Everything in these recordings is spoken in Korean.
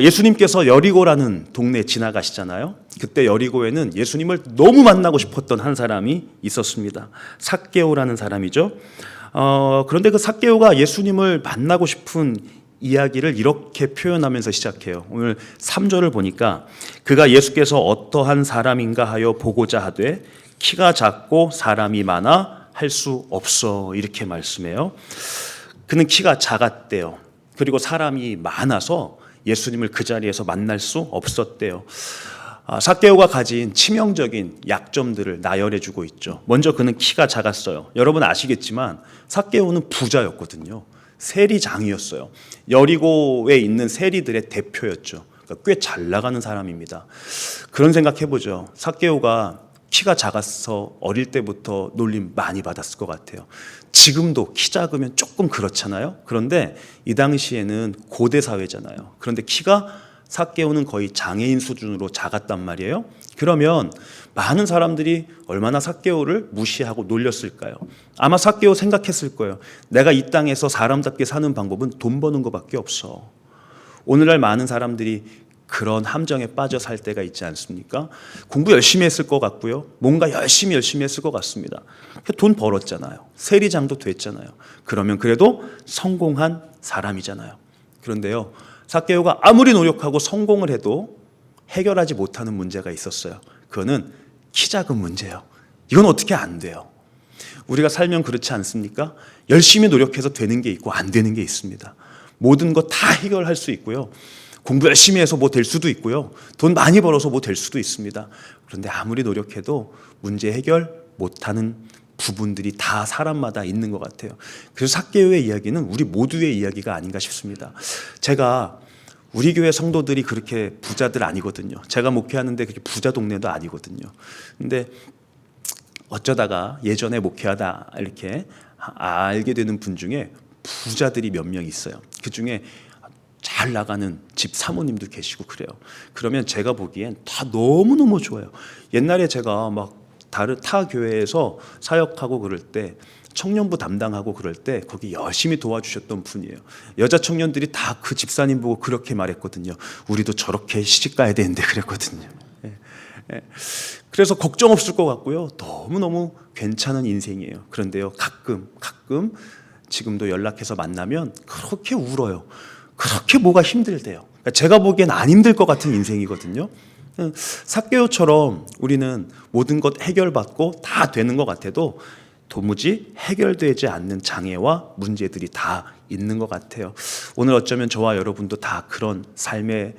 예수님께서 여리고라는 동네 지나가시잖아요. 그때 여리고에는 예수님을 너무 만나고 싶었던 한 사람이 있었습니다. 삭개오라는 사람이죠. 그런데 그 삭개오가 예수님을 만나고 싶은 이야기를 이렇게 표현하면서 시작해요. 오늘 3절을 보니까 그가 예수께서 어떠한 사람인가 하여 보고자 하되 키가 작고 사람이 많아 할 수 없어, 이렇게 말씀해요. 그는 키가 작았대요. 그리고 사람이 많아서 예수님을 그 자리에서 만날 수 없었대요. 삭개오가 가진 치명적인 약점들을 나열해주고 있죠. 먼저 그는 키가 작았어요. 여러분 아시겠지만 삭개오는 부자였거든요. 세리장이었어요. 여리고에 있는 세리들의 대표였죠. 그러니까 꽤 잘 나가는 사람입니다. 그런 생각해보죠. 삭개오가 키가 작아서 어릴 때부터 놀림 많이 받았을 것 같아요. 지금도 키 작으면 조금 그렇잖아요. 그런데 이 당시에는 고대 사회잖아요. 그런데 키가 삭개오는 거의 장애인 수준으로 작았단 말이에요. 그러면 많은 사람들이 얼마나 삭개오를 무시하고 놀렸을까요? 아마 삭개오 생각했을 거예요. 내가 이 땅에서 사람답게 사는 방법은 돈 버는 것밖에 없어. 오늘날 많은 사람들이 그런 함정에 빠져 살 때가 있지 않습니까? 공부 열심히 했을 것 같고요. 뭔가 열심히 했을 것 같습니다. 돈 벌었잖아요. 세리장도 됐잖아요. 그러면 그래도 성공한 사람이잖아요. 그런데요, 삭개오가 아무리 노력하고 성공을 해도 해결하지 못하는 문제가 있었어요. 그거는 키 작은 문제예요. 이건 어떻게 안 돼요? 우리가 살면 그렇지 않습니까? 열심히 노력해서 되는 게 있고 안 되는 게 있습니다. 모든 거 다 해결할 수 있고요. 공부 열심히 해서 뭐 될 수도 있고요. 돈 많이 벌어서 뭐 될 수도 있습니다. 그런데 아무리 노력해도 문제 해결 못하는 부분들이 다 사람마다 있는 것 같아요. 그래서 삭개오의 이야기는 우리 모두의 이야기가 아닌가 싶습니다. 제가 우리 교회 성도들이 그렇게 부자들 아니거든요. 제가 목회하는데 그렇게 부자 동네도 아니거든요. 근데 어쩌다가 예전에 목회하다 이렇게 알게 되는 분 중에 부자들이 몇 명 있어요. 그 중에 잘 나가는 집 사모님도 계시고 그래요. 그러면 제가 보기엔 다 너무너무 좋아요. 옛날에 제가 막 다른 타 교회에서 사역하고 그럴 때, 청년부 담당하고 그럴 때 거기 열심히 도와주셨던 분이에요. 여자 청년들이 다 그 집사님 보고 그렇게 말했거든요. 우리도 저렇게 시집 가야 되는데 그랬거든요. 그래서 걱정 없을 것 같고요. 너무너무 괜찮은 인생이에요. 그런데요, 가끔 지금도 연락해서 만나면 그렇게 울어요. 그렇게 뭐가 힘들대요. 제가 보기엔 안 힘들 것 같은 인생이거든요. 삭개오처럼 우리는 모든 것 해결받고 다 되는 것 같아도 도무지 해결되지 않는 장애와 문제들이 다 있는 것 같아요. 오늘 어쩌면 저와 여러분도 다 그런 삶의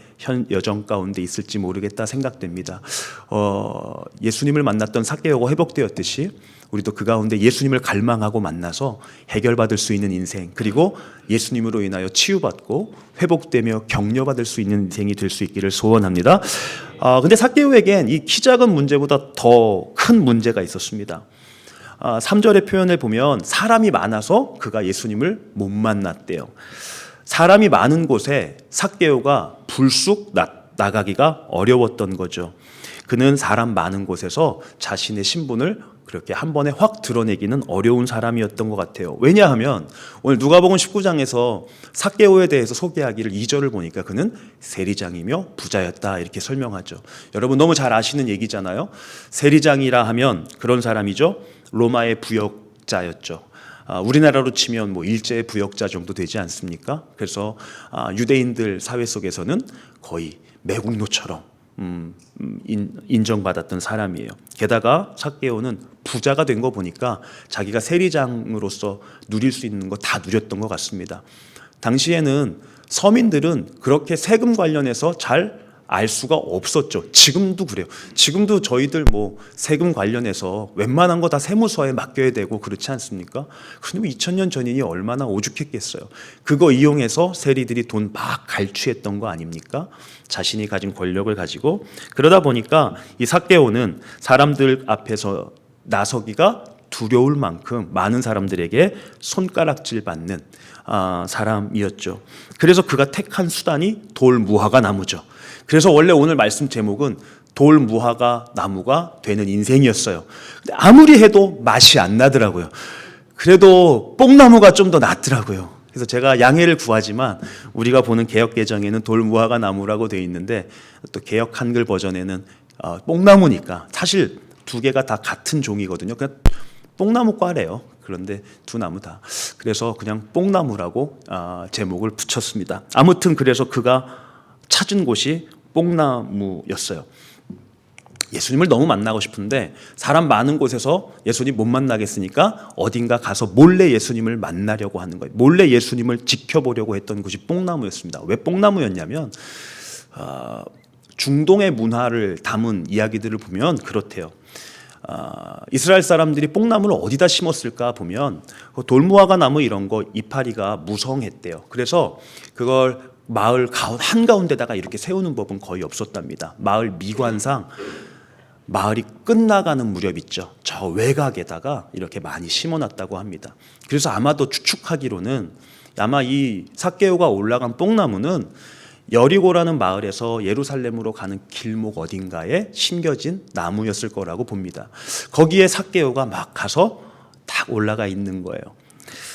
여정 가운데 있을지 모르겠다 생각됩니다. 예수님을 만났던 삭개오가 회복되었듯이 우리도 그 가운데 예수님을 갈망하고 만나서 해결받을 수 있는 인생, 그리고 예수님으로 인하여 치유받고 회복되며 격려받을 수 있는 인생이 될 수 있기를 소원합니다. 근데 삭개오에겐 이 키 작은 문제보다 더 큰 문제가 있었습니다. 3절의 표현을 보면 사람이 많아서 그가 예수님을 못 만났대요. 사람이 많은 곳에 삭개오가 불쑥 나가기가 어려웠던 거죠. 그는 사람 많은 곳에서 자신의 신분을 그렇게 한 번에 확 드러내기는 어려운 사람이었던 것 같아요. 왜냐하면 오늘 누가복음 19장에서 삭개오에 대해서 소개하기를 2절을 보니까 그는 세리장이며 부자였다 이렇게 설명하죠. 여러분 너무 잘 아시는 얘기잖아요. 세리장이라 하면 그런 사람이죠. 로마의 부역자였죠. 우리나라로 치면 뭐 일제의 부역자 정도 되지 않습니까? 그래서 유대인들 사회 속에서는 거의 매국노처럼 인정받았던 사람이에요. 게다가 삭개오는 부자가 된 거 보니까 자기가 세리장으로서 누릴 수 있는 거 다 누렸던 것 같습니다. 당시에는 서민들은 그렇게 세금 관련해서 잘 알 수가 없었죠. 지금도 그래요. 지금도 저희들 뭐 세금 관련해서 웬만한 거 다 세무서에 맡겨야 되고 그렇지 않습니까? 그런데 2000년 전이니 얼마나 오죽했겠어요. 그거 이용해서 세리들이 돈 막 갈취했던 거 아닙니까? 자신이 가진 권력을 가지고. 그러다 보니까 이 삭개오는 사람들 앞에서 나서기가 두려울 만큼 많은 사람들에게 손가락질 받는 사람이었죠. 그래서 그가 택한 수단이 돌무화과 나무죠. 그래서 원래 오늘 말씀 제목은 돌무화과 나무가 되는 인생이었어요. 근데 아무리 해도 맛이 안 나더라고요. 그래도 뽕나무가 좀 더 낫더라고요. 그래서 제가 양해를 구하지만 우리가 보는 개역 개정에는 돌무화과 나무라고 되어 있는데 또 개역 한글 버전에는 뽕나무니까 사실 두 개가 다 같은 종이거든요. 그냥 뽕나무과래요. 그런데 두 나무 다. 그래서 그냥 뽕나무라고 제목을 붙였습니다. 아무튼 그래서 그가 찾은 곳이 뽕나무였어요. 예수님을 너무 만나고 싶은데 사람 많은 곳에서 예수님 못 만나겠으니까 어딘가 가서 몰래 예수님을 만나려고 하는 거예요. 몰래 예수님을 지켜보려고 했던 곳이 뽕나무였습니다. 왜 뽕나무였냐면 중동의 문화를 담은 이야기들을 보면 그렇대요. 이스라엘 사람들이 뽕나무를 어디다 심었을까 보면 돌무화과 나무 이런 거 이파리가 무성했대요. 그래서 그걸 마을 한가운데다가 이렇게 세우는 법은 거의 없었답니다. 마을 미관상 마을이 끝나가는 무렵 있죠. 저 외곽에다가 이렇게 많이 심어놨다고 합니다. 그래서 아마도 추측하기로는 아마 이 삭개오가 올라간 뽕나무는 여리고라는 마을에서 예루살렘으로 가는 길목 어딘가에 심겨진 나무였을 거라고 봅니다. 거기에 삭개오가 막 가서 딱 올라가 있는 거예요.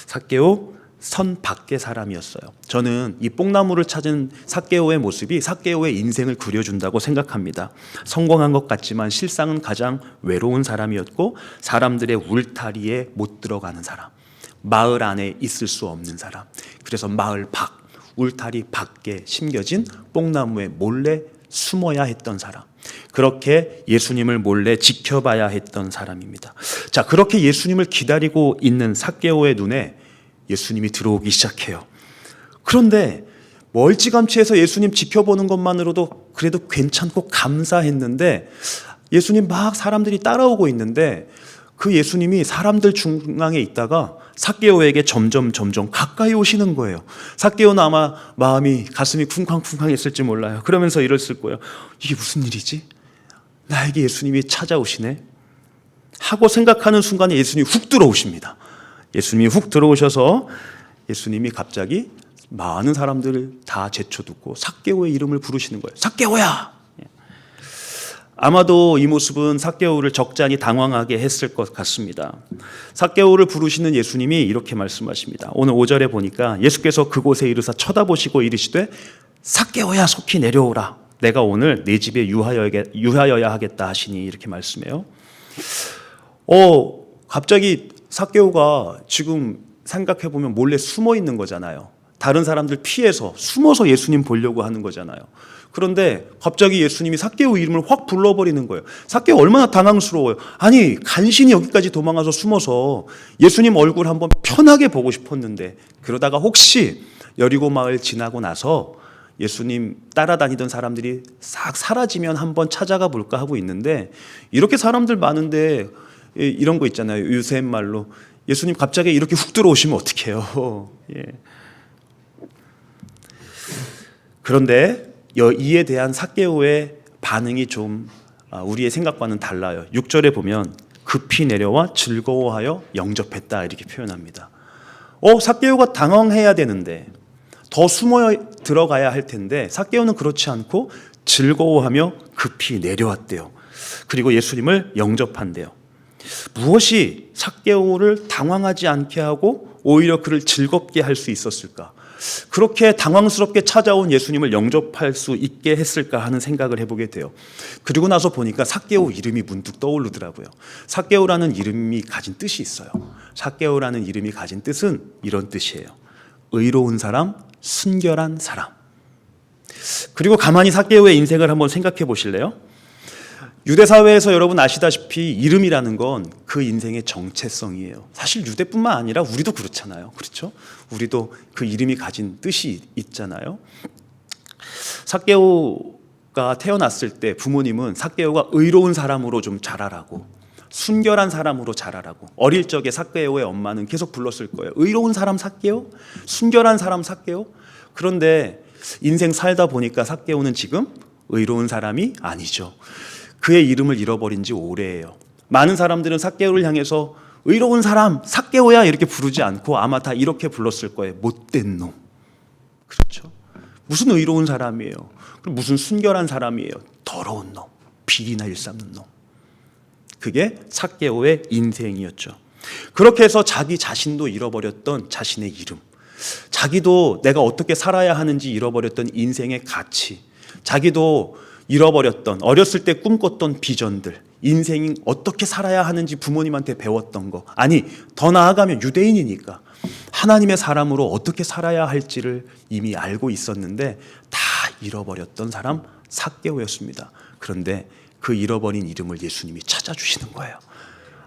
삭개오 선 밖의 사람이었어요. 저는 이 뽕나무를 찾은 삭개오의 모습이 삭개오의 인생을 그려준다고 생각합니다. 성공한 것 같지만 실상은 가장 외로운 사람이었고 사람들의 울타리에 못 들어가는 사람, 마을 안에 있을 수 없는 사람. 그래서 마을 밖, 울타리 밖에 심겨진 뽕나무에 몰래 숨어야 했던 사람. 그렇게 예수님을 몰래 지켜봐야 했던 사람입니다. 자, 그렇게 예수님을 기다리고 있는 삭개오의 눈에 예수님이 들어오기 시작해요. 그런데 멀찌감치해서 예수님 지켜보는 것만으로도 그래도 괜찮고 감사했는데 예수님 막 사람들이 따라오고 있는데 그 예수님이 사람들 중앙에 있다가 삭개오에게 점점 가까이 오시는 거예요. 삭개오는 아마 가슴이 쿵쾅쿵쾅했을지 몰라요. 그러면서 이랬을 거예요. 이게 무슨 일이지? 나에게 예수님이 찾아오시네 하고 생각하는 순간에 예수님이 훅 들어오십니다. 예수님이 훅 들어오셔서 예수님이 갑자기 많은 사람들을 다 제쳐두고 삭개오의 이름을 부르시는 거예요. 삭개오야! 아마도 이 모습은 삭개오를 적잖이 당황하게 했을 것 같습니다. 삭개오를 부르시는 예수님이 이렇게 말씀하십니다. 오늘 5절에 보니까 예수께서 그곳에 이르사 쳐다보시고 이르시되 삭개오야 속히 내려오라. 내가 오늘 내 집에 유하여야 하겠다 하시니 이렇게 말씀해요. 갑자기 삭개오가 지금 생각해보면 몰래 숨어 있는 거잖아요. 다른 사람들 피해서 숨어서 예수님 보려고 하는 거잖아요. 그런데 갑자기 예수님이 삭개오 이름을 확 불러버리는 거예요. 삭개오 얼마나 당황스러워요. 아니 간신히 여기까지 도망가서 숨어서 예수님 얼굴 한번 편하게 보고 싶었는데 그러다가 혹시 여리고 마을 지나고 나서 예수님 따라다니던 사람들이 싹 사라지면 한번 찾아가 볼까 하고 있는데 이렇게 사람들 많은데 이런 거 있잖아요. 요새 말로 예수님 갑자기 이렇게 훅 들어오시면 어떡해요. 예. 그런데 이에 대한 삭개오의 반응이 좀 우리의 생각과는 달라요. 6절에 보면 급히 내려와 즐거워하여 영접했다 이렇게 표현합니다. 삭개오가 당황해야 되는데 더 숨어 들어가야 할 텐데 삭개오는 그렇지 않고 즐거워하며 급히 내려왔대요. 그리고 예수님을 영접한대요. 무엇이 삭개오를 당황하지 않게 하고 오히려 그를 즐겁게 할 수 있었을까? 그렇게 당황스럽게 찾아온 예수님을 영접할 수 있게 했을까 하는 생각을 해보게 돼요. 그리고 나서 보니까 삭개오 이름이 문득 떠오르더라고요. 삭개오라는 이름이 가진 뜻이 있어요. 삭개오라는 이름이 가진 뜻은 이런 뜻이에요. 의로운 사람, 순결한 사람. 그리고 가만히 삭개오의 인생을 한번 생각해 보실래요? 유대 사회에서 여러분 아시다시피 이름이라는 건 그 인생의 정체성이에요. 사실 유대뿐만 아니라 우리도 그렇잖아요. 그렇죠? 우리도 그 이름이 가진 뜻이 있잖아요. 삭개오가 태어났을 때 부모님은 삭개오가 의로운 사람으로 좀 자라라고, 순결한 사람으로 자라라고. 어릴 적에 삭개오의 엄마는 계속 불렀을 거예요. 의로운 사람 삭개오? 순결한 사람 삭개오? 그런데 인생 살다 보니까 삭개오는 지금 의로운 사람이 아니죠. 그의 이름을 잃어버린 지 오래예요. 많은 사람들은 삭개오를 향해서 의로운 사람 삭개오야 이렇게 부르지 않고 아마 다 이렇게 불렀을 거예요. 못된 놈. 그렇죠? 무슨 의로운 사람이에요? 그럼 무슨 순결한 사람이에요? 더러운 놈, 비리나 일삼는 놈. 그게 삭개오의 인생이었죠. 그렇게 해서 자기 자신도 잃어버렸던 자신의 이름, 자기도 내가 어떻게 살아야 하는지 잃어버렸던 인생의 가치, 자기도 잃어버렸던 어렸을 때 꿈꿨던 비전들, 인생이 어떻게 살아야 하는지 부모님한테 배웠던 거, 아니 더 나아가면 유대인이니까 하나님의 사람으로 어떻게 살아야 할지를 이미 알고 있었는데 다 잃어버렸던 사람 삭개오였습니다. 그런데 그 잃어버린 이름을 예수님이 찾아주시는 거예요.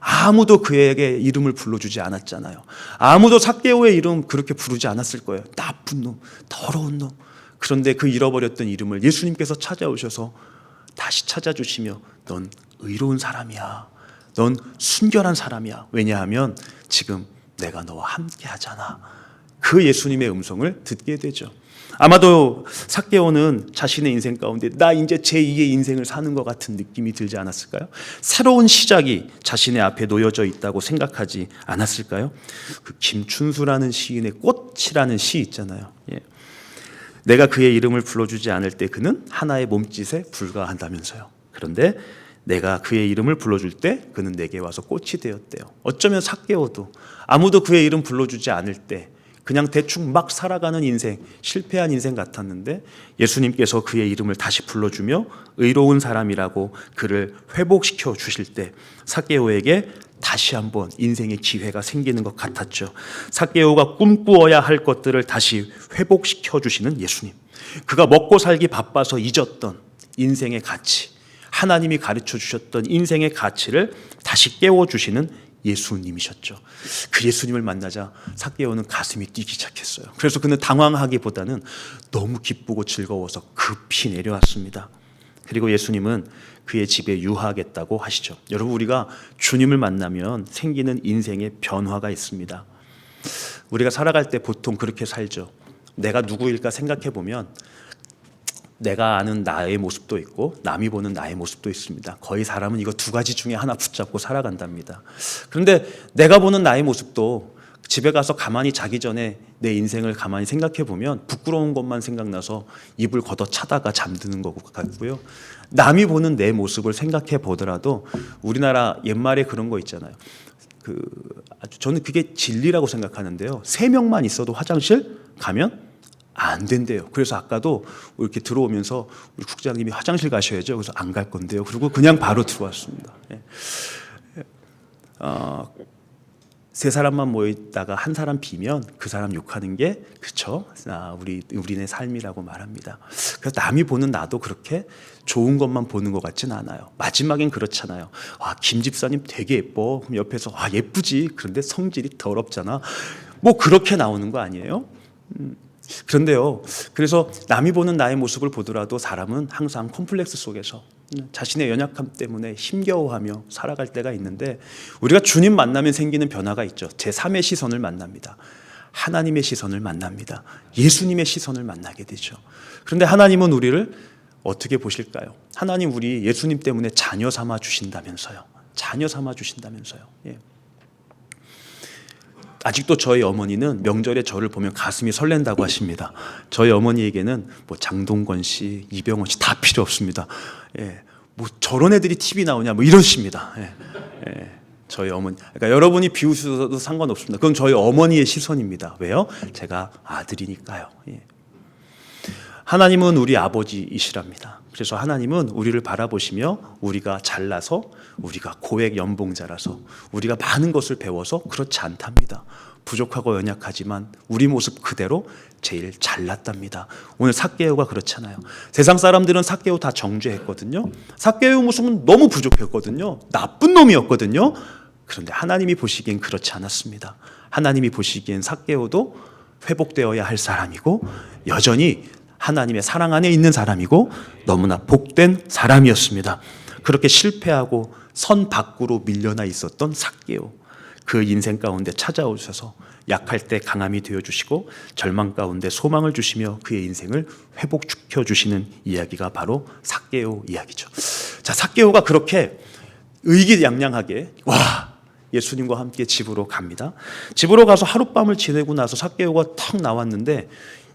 아무도 그에게 이름을 불러주지 않았잖아요. 아무도 삭개오의 이름 그렇게 부르지 않았을 거예요. 나쁜 놈, 더러운 놈. 그런데 그 잃어버렸던 이름을 예수님께서 찾아오셔서 다시 찾아주시며 넌 의로운 사람이야. 넌 순결한 사람이야. 왜냐하면 지금 내가 너와 함께 하잖아. 그 예수님의 음성을 듣게 되죠. 아마도 삭개오는 자신의 인생 가운데 나 이제 제2의 인생을 사는 것 같은 느낌이 들지 않았을까요? 새로운 시작이 자신의 앞에 놓여져 있다고 생각하지 않았을까요? 그 김춘수라는 시인의 꽃이라는 시 있잖아요. 예. 내가 그의 이름을 불러주지 않을 때 그는 하나의 몸짓에 불과한다면서요. 그런데 내가 그의 이름을 불러줄 때 그는 내게 와서 꽃이 되었대요. 어쩌면 삭개오도 아무도 그의 이름 불러주지 않을 때 그냥 대충 막 살아가는 인생, 실패한 인생 같았는데 예수님께서 그의 이름을 다시 불러주며 의로운 사람이라고 그를 회복시켜 주실 때 삭개오에게 다시 한번 인생의 기회가 생기는 것 같았죠. 삭개오가 꿈꾸어야 할 것들을 다시 회복시켜 주시는 예수님. 그가 먹고 살기 바빠서 잊었던 인생의 가치, 하나님이 가르쳐 주셨던 인생의 가치를 다시 깨워주시는 예수님이셨죠. 그 예수님을 만나자 삭개오는 가슴이 뛰기 시작했어요. 그래서 그는 당황하기보다는 너무 기쁘고 즐거워서 급히 내려왔습니다. 그리고 예수님은 그의 집에 유하겠다고 하시죠. 여러분, 우리가 주님을 만나면 생기는 인생의 변화가 있습니다. 우리가 살아갈 때 보통 그렇게 살죠. 내가 누구일까 생각해 보면 내가 아는 나의 모습도 있고 남이 보는 나의 모습도 있습니다. 거의 사람은 이거 두 가지 중에 하나 붙잡고 살아간답니다. 그런데 내가 보는 나의 모습도 집에 가서 가만히 자기 전에 내 인생을 가만히 생각해 보면 부끄러운 것만 생각나서 이불 걷어 차다가 잠드는 것 같고요. 남이 보는 내 모습을 생각해 보더라도 우리나라 옛말에 그런 거 있잖아요. 저는 그게 진리라고 생각하는데요. 3명만 있어도 화장실 가면 안 된대요. 그래서 아까도 이렇게 들어오면서 우리 국장님이 화장실 가셔야죠. 그래서 안 갈 건데요. 그리고 그냥 바로 들어왔습니다. 세 사람만 모여 있다가 한 사람 비면 그 사람 욕하는 게 그쵸? 우리네 삶이라고 말합니다. 그래서 남이 보는 나도 그렇게 좋은 것만 보는 것 같진 않아요. 마지막엔 그렇잖아요. 김 집사님 되게 예뻐. 그럼 옆에서 예쁘지. 그런데 성질이 더럽잖아. 뭐 그렇게 나오는 거 아니에요? 그런데요, 그래서 남이 보는 나의 모습을 보더라도 사람은 항상 컴플렉스 속에서 자신의 연약함 때문에 힘겨워하며 살아갈 때가 있는데 우리가 주님 만나면 생기는 변화가 있죠. 제3의 시선을 만납니다. 하나님의 시선을 만납니다. 예수님의 시선을 만나게 되죠. 그런데 하나님은 우리를 어떻게 보실까요? 하나님 우리 예수님 때문에 자녀 삼아 주신다면서요. 자녀 삼아 주신다면서요. 예. 아직도 저희 어머니는 명절에 저를 보면 가슴이 설렌다고 하십니다. 저희 어머니에게는 뭐 장동건 씨, 이병헌 씨 다 필요 없습니다. 예, 뭐 저런 애들이 TV 나오냐 뭐 이러십니다. 저희 어머니, 그러니까 여러분이 비우셔도 상관없습니다. 그건 저희 어머니의 시선입니다. 왜요? 제가 아들이니까요. 예. 하나님은 우리 아버지이시랍니다. 그래서 하나님은 우리를 바라보시며 우리가 잘나서, 우리가 고액 연봉자라서, 우리가 많은 것을 배워서 그렇지 않답니다. 부족하고 연약하지만 우리 모습 그대로 제일 잘났답니다. 오늘 삭개오가 그렇잖아요. 세상 사람들은 삭개오 다 정죄했거든요. 삭개오 모습은 너무 부족했거든요. 나쁜 놈이었거든요. 그런데 하나님이 보시기엔 그렇지 않았습니다. 하나님이 보시기엔 삭개오도 회복되어야 할 사람이고 여전히 하나님의 사랑 안에 있는 사람이고 너무나 복된 사람이었습니다. 그렇게 실패하고 선 밖으로 밀려나 있었던 삭개오, 그 인생 가운데 찾아오셔서 약할 때 강함이 되어주시고 절망 가운데 소망을 주시며 그의 인생을 회복시켜 주시는 이야기가 바로 삭개오 이야기죠. 자, 삭개오가 그렇게 의기양양하게 예수님과 함께 집으로 갑니다. 집으로 가서 하룻밤을 지내고 나서 삭개오가 탁 나왔는데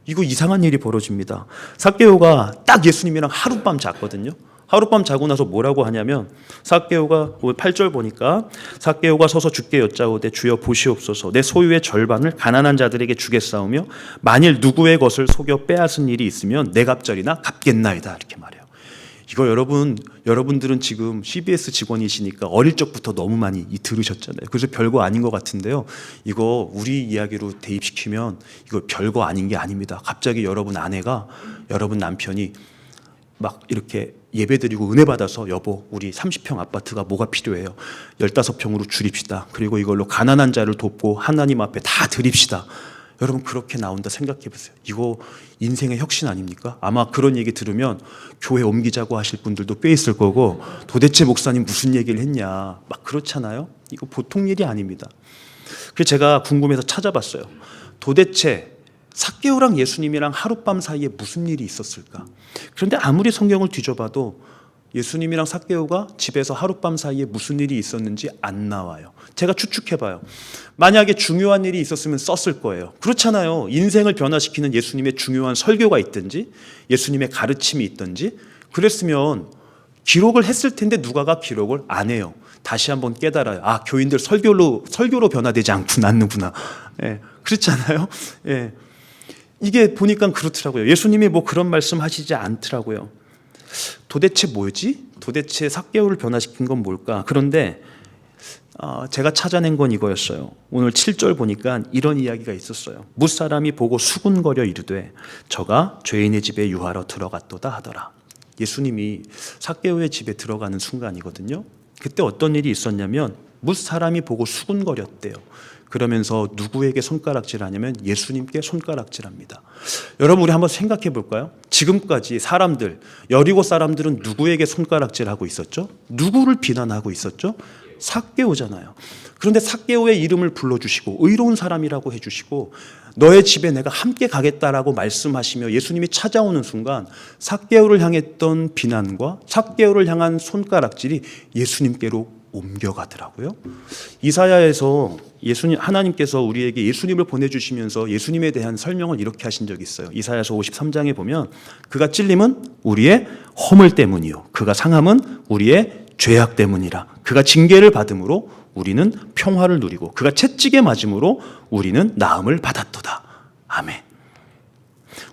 이거 이상한 일이 벌어집니다. 삭개오가 딱 예수님이랑 하룻밤 잤거든요. 하룻밤 자고 나서 뭐라고 하냐면 삭개오가 8절 보니까 삭개오가 서서 주께 여짜오되 주여 보시옵소서 내 소유의 절반을 가난한 자들에게 주겠사오며 만일 누구의 것을 속여 빼앗은 일이 있으면 내 갑절이나 갚겠나이다 이렇게 말해요. 이거 여러분들은 지금 CBS 직원이시니까 어릴 적부터 너무 많이 들으셨잖아요. 그래서 별거 아닌 것 같은데요. 이거 우리 이야기로 대입시키면 이거 별거 아닌 게 아닙니다. 갑자기 여러분 아내가 여러분 남편이 막 이렇게 예배드리고 은혜 받아서 여보 우리 30평 아파트가 뭐가 필요해요. 15평으로 줄입시다. 그리고 이걸로 가난한 자를 돕고 하나님 앞에 다 드립시다. 여러분 그렇게 나온다 생각해 보세요. 이거 인생의 혁신 아닙니까? 아마 그런 얘기 들으면 교회 옮기자고 하실 분들도 꽤 있을 거고 도대체 목사님 무슨 얘기를 했냐 막 그렇잖아요. 이거 보통 일이 아닙니다. 그래서 제가 궁금해서 찾아봤어요. 도대체 삭개오랑 예수님이랑 하룻밤 사이에 무슨 일이 있었을까? 그런데 아무리 성경을 뒤져봐도 예수님이랑 삭개오가 집에서 하룻밤 사이에 무슨 일이 있었는지 안 나와요. 제가 추측해봐요. 만약에 중요한 일이 있었으면 썼을 거예요. 그렇잖아요. 인생을 변화시키는 예수님의 중요한 설교가 있든지 예수님의 가르침이 있든지 그랬으면 기록을 했을 텐데 누가가 기록을 안 해요. 다시 한번 깨달아요. 아, 교인들 설교로 변화되지 않는구나. 예, 그렇잖아요. 예. 이게 보니까 그렇더라고요. 예수님이 뭐 그런 말씀 하시지 않더라고요. 도대체 뭐지? 도대체 삭개오를 변화시킨 건 뭘까? 그런데 제가 찾아낸 건 이거였어요. 오늘 7절 보니까 이런 이야기가 있었어요. 뭇사람이 보고 수군거려 이르되 저가 죄인의 집에 유하러 들어갔도다 하더라. 예수님이 삭개오의 집에 들어가는 순간이거든요. 그때 어떤 일이 있었냐면 뭇사람이 보고 수군거렸대요. 그러면서 누구에게 손가락질하냐면 예수님께 손가락질합니다. 여러분 우리 한번 생각해 볼까요? 지금까지 사람들, 여리고 사람들은 누구에게 손가락질하고 있었죠? 누구를 비난하고 있었죠? 삭개오잖아요. 그런데 삭개오의 이름을 불러주시고 의로운 사람이라고 해주시고 너의 집에 내가 함께 가겠다라고 말씀하시며 예수님이 찾아오는 순간 삭개오를 향했던 비난과 삭개오를 향한 손가락질이 예수님께로 옮겨가더라고요. 이사야에서 하나님께서 우리에게 예수님을 보내주시면서 예수님에 대한 설명을 이렇게 하신 적이 있어요. 이사야서 53장에 보면 그가 찔림은 우리의 허물 때문이요 그가 상함은 우리의 죄악 때문이라. 그가 징계를 받음으로 우리는 평화를 누리고 그가 채찍에 맞음으로 우리는 나음을 받았도다. 아멘.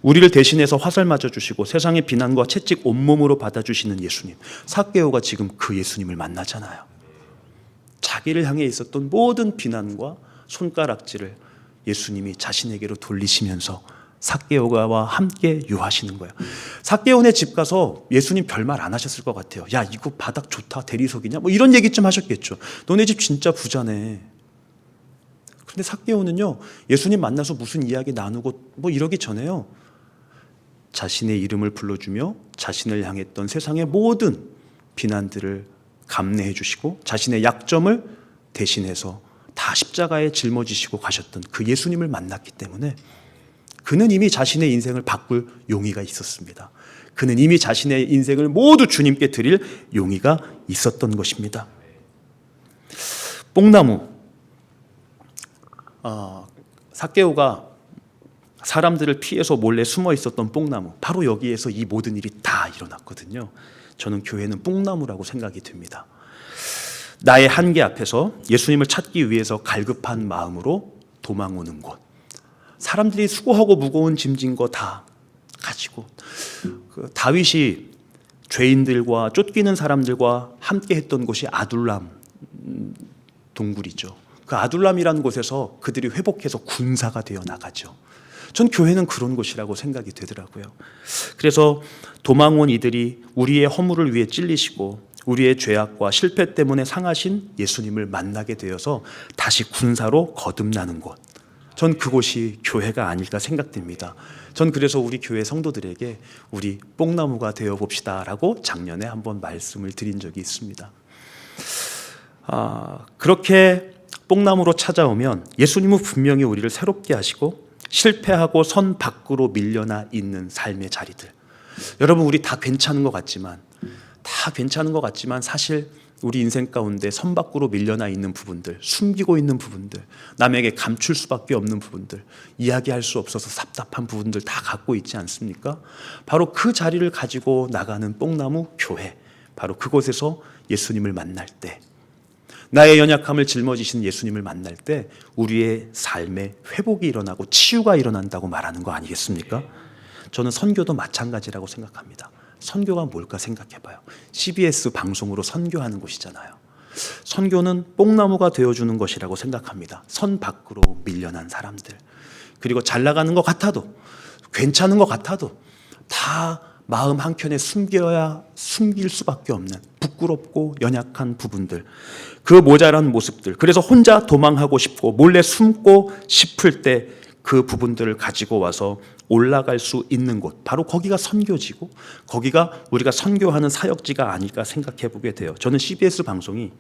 우리를 대신해서 화살 맞아주시고 세상의 비난과 채찍 온몸으로 받아주시는 예수님. 삭개오가 지금 그 예수님을 만나잖아요. 자기를 향해 있었던 모든 비난과 손가락질을 예수님이 자신에게로 돌리시면서 삭개오와 함께 유하시는 거예요. 삭개오네 집 가서 예수님 별말 안 하셨을 것 같아요. 야 이거 바닥 좋다 대리석이냐 뭐 이런 얘기 좀 하셨겠죠. 너네 집 진짜 부자네. 그런데 삭개오는요 예수님 만나서 무슨 이야기 나누고 뭐 이러기 전에요 자신의 이름을 불러주며 자신을 향했던 세상의 모든 비난들을 감내해 주시고 자신의 약점을 대신해서 다 십자가에 짊어지시고 가셨던 그 예수님을 만났기 때문에 그는 이미 자신의 인생을 바꿀 용의가 있었습니다. 그는 이미 자신의 인생을 모두 주님께 드릴 용의가 있었던 것입니다. 뽕나무, 삭개오가 사람들을 피해서 몰래 숨어 있었던 뽕나무, 바로 여기에서 이 모든 일이 다 일어났거든요. 저는 교회는 뽕나무라고 생각이 듭니다. 나의 한계 앞에서 예수님을 찾기 위해서 갈급한 마음으로 도망오는 곳, 사람들이 수고하고 무거운 짐진 거 다 가지고 그 다윗이 죄인들과 쫓기는 사람들과 함께 했던 곳이 아둘람 동굴이죠. 그 아둘람이라는 곳에서 그들이 회복해서 군사가 되어 나가죠. 전 교회는 그런 곳이라고 생각이 되더라고요. 그래서 도망 온 이들이 우리의 허물을 위해 찔리시고 우리의 죄악과 실패 때문에 상하신 예수님을 만나게 되어서 다시 군사로 거듭나는 곳. 전 그곳이 교회가 아닐까 생각됩니다. 전 그래서 우리 교회 성도들에게 우리 뽕나무가 되어 봅시다라고 작년에 한번 말씀을 드린 적이 있습니다. 그렇게 뽕나무로 찾아오면 예수님은 분명히 우리를 새롭게 하시고 실패하고 선 밖으로 밀려나 있는 삶의 자리들. 여러분 우리 다 괜찮은 것 같지만 사실 우리 인생 가운데 선 밖으로 밀려나 있는 부분들, 숨기고 있는 부분들, 남에게 감출 수밖에 없는 부분들, 이야기할 수 없어서 답답한 부분들 다 갖고 있지 않습니까? 바로 그 자리를 가지고 나가는 뽕나무 교회, 바로 그곳에서 예수님을 만날 때, 나의 연약함을 짊어지신 예수님을 만날 때 우리의 삶에 회복이 일어나고 치유가 일어난다고 말하는 거 아니겠습니까? 저는 선교도 마찬가지라고 생각합니다. 선교가 뭘까 생각해봐요. CBS 방송으로 선교하는 곳이잖아요. 선교는 뽕나무가 되어주는 것이라고 생각합니다. 선 밖으로 밀려난 사람들, 그리고 잘 나가는 것 같아도, 괜찮은 것 같아도 다 마음 한켠에 숨길 수밖에 없는 부끄럽고 연약한 부분들, 그 모자란 모습들, 그래서 혼자 도망하고 싶고 몰래 숨고 싶을 때 그 부분들을 가지고 와서 올라갈 수 있는 곳, 바로 거기가 선교지고 거기가 우리가 선교하는 사역지가 아닐까 생각해 보게 돼요. 저는 CBS 방송이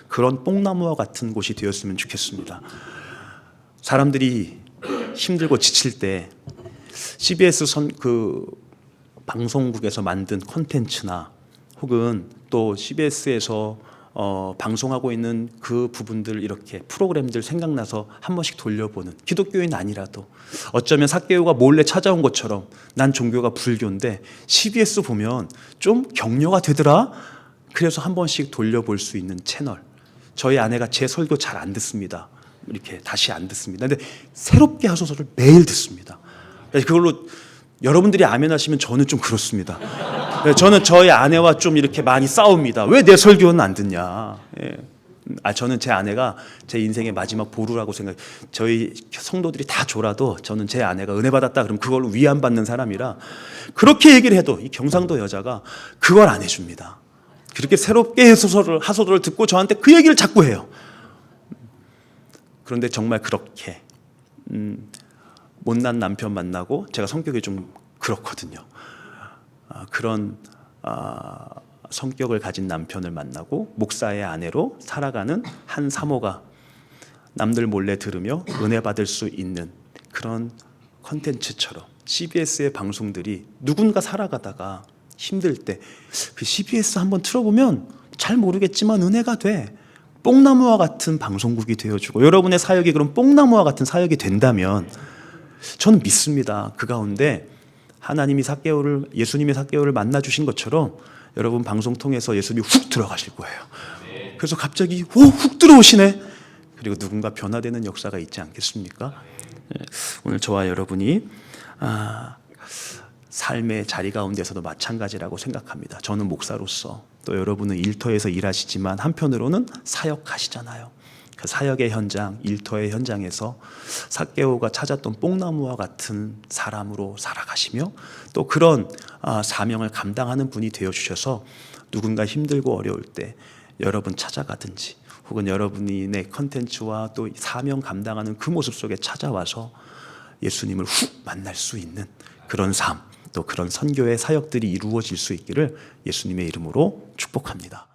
그런 뽕나무와 같은 곳이 되었으면 좋겠습니다. 사람들이 힘들고 지칠 때 CBS 방송국에서 만든 콘텐츠나 혹은 또 CBS에서 방송하고 있는 그 부분들, 이렇게 프로그램들 생각나서 한 번씩 돌려보는, 기독교인 아니라도 어쩌면 삭개오가 몰래 찾아온 것처럼 난 종교가 불교인데 CBS 보면 좀 격려가 되더라. 그래서 한 번씩 돌려볼 수 있는 채널. 저희 아내가 제 설교 잘 안 듣습니다. 이렇게 다시 안 듣습니다. 근데 새롭게 하소서를 매일 듣습니다. 그걸로 여러분들이 아멘하시면 저는 좀 그렇습니다. 저는 저희 아내와 좀 이렇게 많이 싸웁니다. 왜 내 설교는 안 듣냐. 저는 제 아내가 제 인생의 마지막 보루라고 생각해요. 저희 성도들이 다 졸아도 저는 제 아내가 은혜 받았다 그러면 그걸로 위안받는 사람이라, 그렇게 얘기를 해도 이 경상도 여자가 그걸 안 해줍니다. 그렇게 새롭게 하소서를 듣고 저한테 그 얘기를 자꾸 해요. 그런데 정말 그렇게 못난 남편 만나고, 제가 성격이 좀 그렇거든요. 그런 성격을 가진 남편을 만나고 목사의 아내로 살아가는 한 사모가 남들 몰래 들으며 은혜 받을 수 있는 그런 컨텐츠처럼 CBS의 방송들이, 누군가 살아가다가 힘들 때 그 CBS 한번 틀어보면 잘 모르겠지만 은혜가 돼. 뽕나무와 같은 방송국이 되어주고, 여러분의 사역이 그런 뽕나무와 같은 사역이 된다면 저는 믿습니다. 그 가운데 하나님이 예수님의 삭개오를 만나 주신 것처럼 여러분 방송 통해서 예수님이 훅 들어가실 거예요. 그래서 갑자기 훅 들어오시네. 그리고 누군가 변화되는 역사가 있지 않겠습니까? 오늘 저와 여러분이 삶의 자리 가운데서도 마찬가지라고 생각합니다. 저는 목사로서, 또 여러분은 일터에서 일하시지만 한편으로는 사역하시잖아요. 그 사역의 현장, 일터의 현장에서 삭개오가 찾았던 뽕나무와 같은 사람으로 살아가시며, 또 그런 사명을 감당하는 분이 되어주셔서 누군가 힘들고 어려울 때 여러분 찾아가든지, 혹은 여러분이 내 컨텐츠와 또 사명 감당하는 그 모습 속에 찾아와서 예수님을 훅 만날 수 있는 그런 삶, 또 그런 선교의 사역들이 이루어질 수 있기를 예수님의 이름으로 축복합니다.